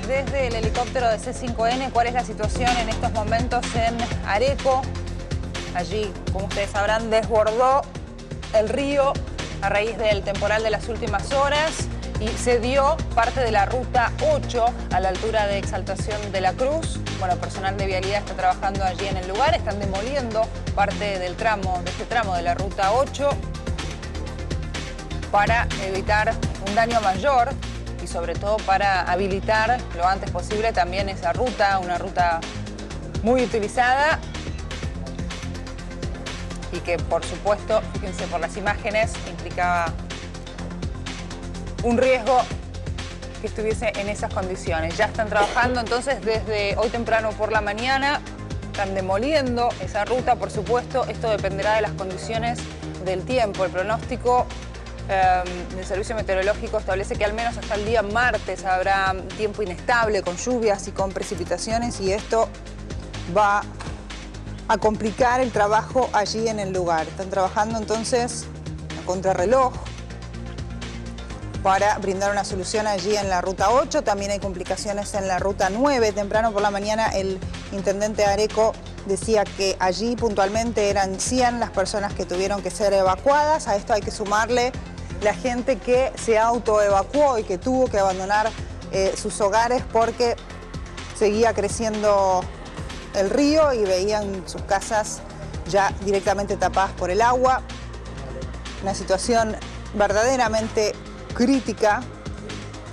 desde el helicóptero de C5N cuál es la situación en estos momentos en Areco. Allí, como ustedes sabrán, desbordó el río a raíz del temporal de las últimas horas y se dio parte de la ruta 8 a la altura de Exaltación de la Cruz. Bueno, personal de vialidad está trabajando allí en el lugar, están demoliendo parte del tramo, de este tramo de la ruta 8 para evitar un daño mayor y sobre todo para habilitar lo antes posible también esa ruta, una ruta muy utilizada y que por supuesto, fíjense por las imágenes, implicaba un riesgo que estuviese en esas condiciones. Ya están trabajando entonces desde hoy temprano por la mañana, están demoliendo esa ruta, por supuesto, esto dependerá de las condiciones del tiempo. El pronóstico del Servicio Meteorológico establece que al menos hasta el día martes habrá tiempo inestable con lluvias y con precipitaciones y esto va a complicar el trabajo allí en el lugar. Están trabajando entonces a contrarreloj para brindar una solución allí en la ruta 8. También hay complicaciones en la ruta 9. Temprano por la mañana el intendente de Areco decía que allí puntualmente eran 100 las personas que tuvieron que ser evacuadas. A esto hay que sumarle la gente que se autoevacuó y que tuvo que abandonar sus hogares porque seguía creciendo el río y veían sus casas ya directamente tapadas por el agua. Una situación verdaderamente crítica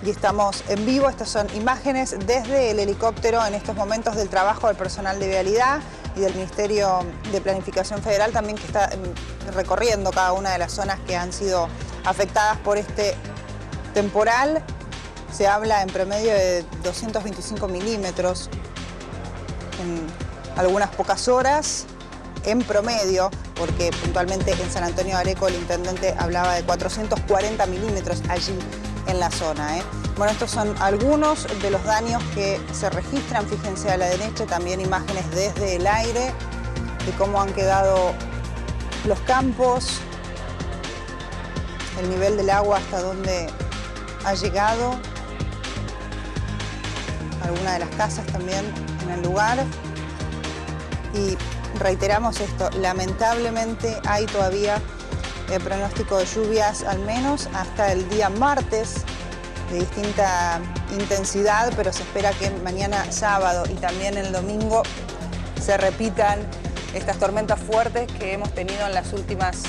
y estamos en vivo. Estas son imágenes desde el helicóptero en estos momentos del trabajo del personal de vialidad y del Ministerio de Planificación Federal también, que está recorriendo cada una de las zonas que han sido afectadas por este temporal. Se habla en promedio de 225 milímetros en algunas pocas horas en promedio, porque puntualmente en San Antonio de Areco el intendente hablaba de 440 milímetros allí en la zona. Bueno, estos son algunos de los daños que se registran. Fíjense a la derecha también imágenes desde el aire de cómo han quedado los campos, el nivel del agua hasta dónde ha llegado, algunas de las casas también en el lugar. Y reiteramos esto, lamentablemente hay todavía el pronóstico de lluvias al menos hasta el día martes de distinta intensidad, pero se espera que mañana sábado y también el domingo se repitan estas tormentas fuertes que hemos tenido en las últimas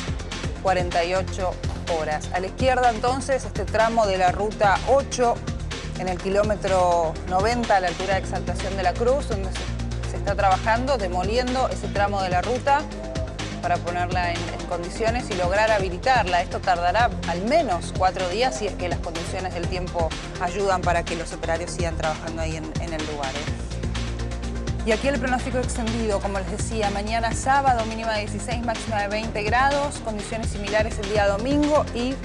48 horas. A la izquierda entonces este tramo de la ruta 8 en el kilómetro 90 a la altura de Exaltación de la Cruz, donde se está trabajando, demoliendo ese tramo de la ruta para ponerla en condiciones y lograr habilitarla. Esto tardará al menos 4 días si es que las condiciones del tiempo ayudan para que los operarios sigan trabajando ahí en el lugar. Y aquí el pronóstico extendido, como les decía, mañana sábado mínima de 16, máxima de 20 grados, condiciones similares el día domingo y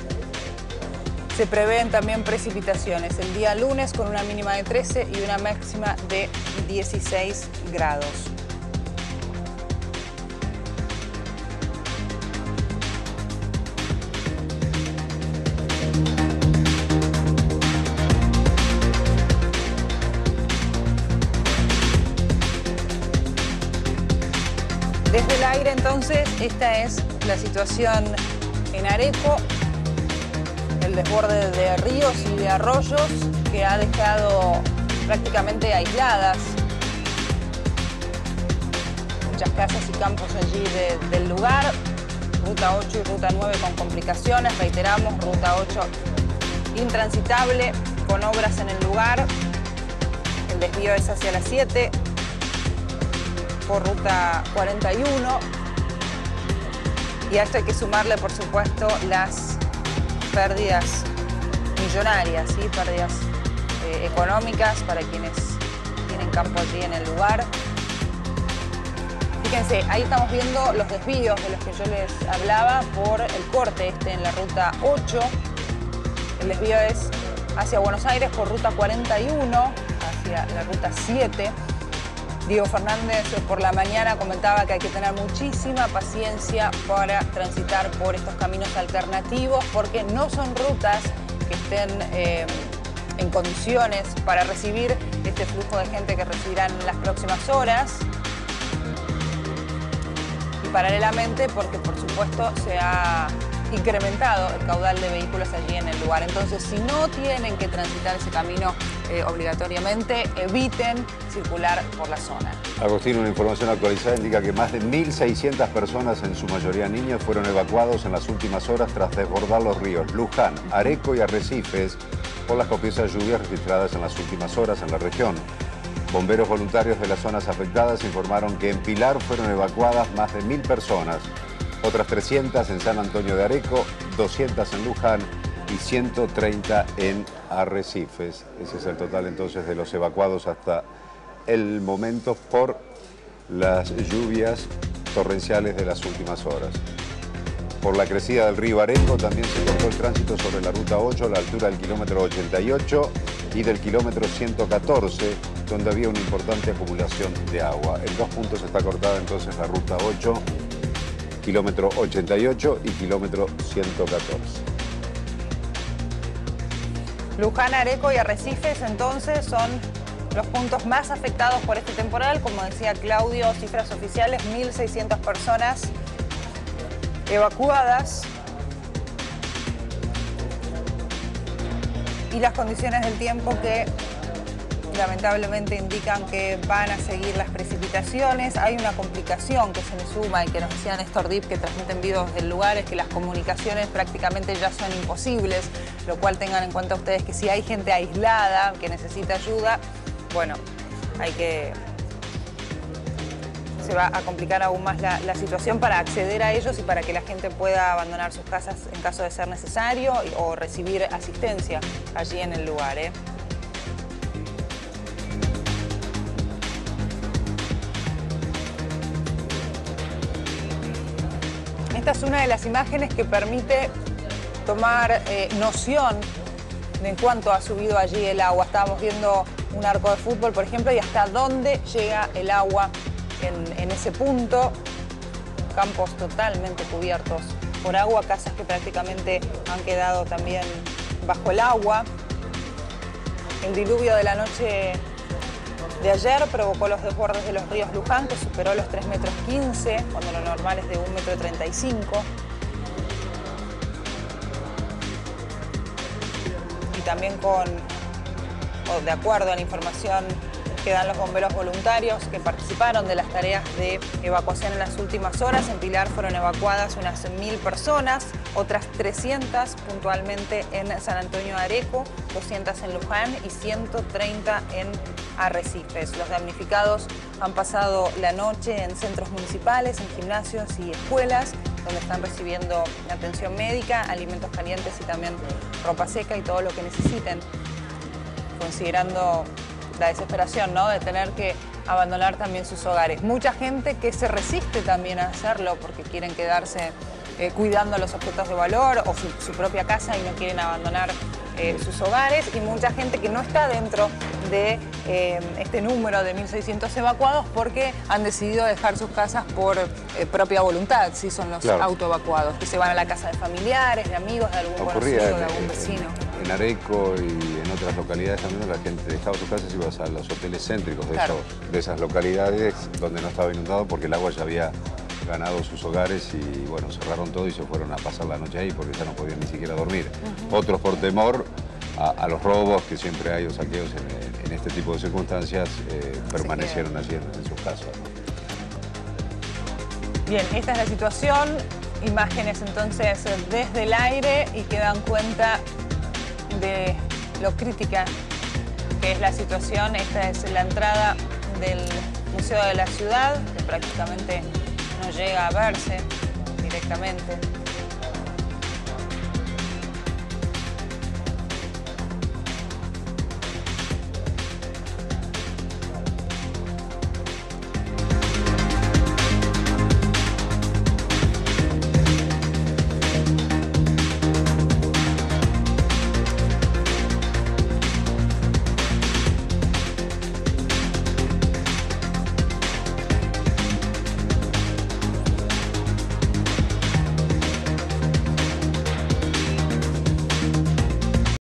se prevén también precipitaciones el día lunes con una mínima de 13 y una máxima de 16 grados. Desde el aire entonces, esta es la situación en Areco. El desborde de ríos y de arroyos que ha dejado prácticamente aisladas muchas casas y campos allí del lugar. Ruta 8 y Ruta 9 con complicaciones, reiteramos, Ruta 8 intransitable con obras en el lugar. El desvío es hacia las 7 por Ruta 41 y a esto hay que sumarle por supuesto las pérdidas millonarias, ¿sí? Pérdidas económicas para quienes tienen campo allí en el lugar. Fíjense, ahí estamos viendo los desvíos de los que yo les hablaba por el corte en la Ruta 8. El desvío es hacia Buenos Aires por Ruta 41, hacia la Ruta 7. Diego Fernández por la mañana comentaba que hay que tener muchísima paciencia para transitar por estos caminos alternativos porque no son rutas que estén en condiciones para recibir este flujo de gente que recibirán en las próximas horas. Y paralelamente, porque por supuesto se ha incrementado el caudal de vehículos allí en el lugar. Entonces, si no tienen que transitar ese camino obligatoriamente, eviten circular por la zona. Agustín, una información actualizada indica que más de 1.600 personas, en su mayoría niños, fueron evacuados en las últimas horas tras desbordar los ríos Luján, Areco y Arrecifes por las copiosas lluvias registradas en las últimas horas en la región. Bomberos voluntarios de las zonas afectadas informaron que en Pilar fueron evacuadas más de 1.000 personas, otras 300 en San Antonio de Areco, 200 en Luján y 130 en Arrecifes. Ese es el total entonces de los evacuados hasta el momento por las lluvias torrenciales de las últimas horas. Por la crecida del río Areco también se cortó el tránsito sobre la ruta 8 a la altura del kilómetro 88 y del kilómetro 114, donde había una importante acumulación de agua. En 2 puntos está cortada entonces la ruta 8, kilómetro 88 y kilómetro 114. Luján, Areco y Arrecifes entonces son los puntos más afectados por este temporal. Como decía Claudio, cifras oficiales, 1.600 personas evacuadas. Y las condiciones del tiempo que lamentablemente indican que van a seguir las precipitaciones. Hay una complicación que se le suma y que nos decía Néstor Dip, que transmiten videos del lugar, es que las comunicaciones prácticamente ya son imposibles, lo cual tengan en cuenta ustedes que si hay gente aislada que necesita ayuda, bueno, se va a complicar aún más la situación para acceder a ellos y para que la gente pueda abandonar sus casas en caso de ser necesario o recibir asistencia allí en el lugar, ¿eh? Esta es una de las imágenes que permite tomar noción de en cuánto ha subido allí el agua. Estábamos viendo un arco de fútbol, por ejemplo, y hasta dónde llega el agua en ese punto. Campos totalmente cubiertos por agua, casas que prácticamente han quedado también bajo el agua. El diluvio de la noche de ayer provocó los desbordes de los ríos Luján, que superó los 3,15 metros, cuando lo normal es de 1,35 metros. Y también de acuerdo a la información que dan los bomberos voluntarios que participaron de las tareas de evacuación en las últimas horas, en Pilar fueron evacuadas unas 1.000 personas, otras 300 puntualmente en San Antonio de Areco, 200 en Luján y 130 en Arrecifes. Los damnificados han pasado la noche en centros municipales, en gimnasios y escuelas, donde están recibiendo atención médica, alimentos calientes y también ropa seca y todo lo que necesiten, considerando la desesperación, ¿no?, de tener que abandonar también sus hogares. Mucha gente que se resiste también a hacerlo porque quieren quedarse cuidando los objetos de valor o su propia casa y no quieren abandonar sus hogares, y mucha gente que no está dentro de este número de 1.600 evacuados porque han decidido dejar sus casas por propia voluntad, si son los autoevacuados, que se van a la casa de familiares, de amigos, de algún conocido, de algún vecino. En Areco y en otras localidades también la gente dejaba sus casas y iba a los hoteles céntricos de esas localidades donde no estaba inundado porque el agua ya había ganado sus hogares y bueno, cerraron todo y se fueron a pasar la noche ahí porque ya no podían ni siquiera dormir. Otros por temor a los robos que siempre hay o saqueos en este tipo de circunstancias permanecieron allí en sus casas. Bien, esta es la situación, imágenes entonces desde el aire y que dan cuenta de lo crítica que es la situación. Esta es la entrada del Museo de la Ciudad, que prácticamente no llega a verse directamente.